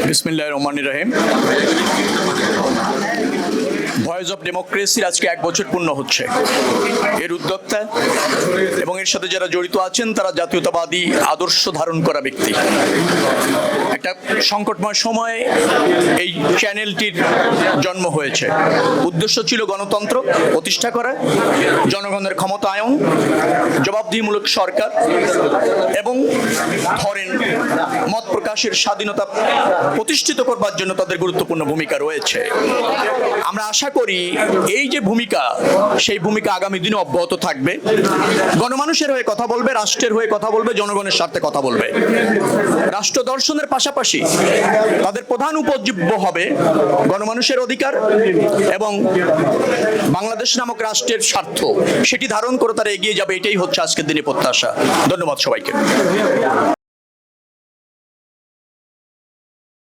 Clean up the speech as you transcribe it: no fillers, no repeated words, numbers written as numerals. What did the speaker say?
বিসমিল্লাহির রহমানির রহিম। Voice of ডেমোক্রেসির আজকে 1 বছর পূর্ণ হচ্ছে। এর উদ্যোক্তা এবং এর সাথে যারা জড়িত আছেন তারা জাতীয়তাবাদী আদর্শ ধারণ করা ব্যক্তি। একটা সংকটময় সময়ে এই চ্যানেলটির জন্ম হয়েছে। উদ্দেশ্য ছিল গণতন্ত্র প্রতিষ্ঠা করা, জনগণের ক্ষমতায়ন, জবাবদিহিমূলক সরকার এবং ধরেন মত প্রকাশের স্বাধীনতা প্রতিষ্ঠিত করবার জন্য তাদের গুরুত্বপূর্ণ ভূমিকা রয়েছে। আমরা আশা করি এই যে ভূমিকা, সেই ভূমিকা আগামী দিনে অব্যাহত থাকবে। গণমানুষের হয়ে কথা বলবে, রাষ্ট্রের হয়ে কথা বলবে, জনগণের স্বার্থে কথা বলবে। রাষ্ট্র দর্শনের পাশাপাশি তাদের প্রধান উপজীব্য হবে গণমানুষের অধিকার এবং বাংলাদেশ নামক রাষ্ট্রের স্বার্থ। সেটি ধারণ করে তারা এগিয়ে যাবে, এটাই হচ্ছে আজকের দিনে প্রত্যাশা। ধন্যবাদ সবাইকে।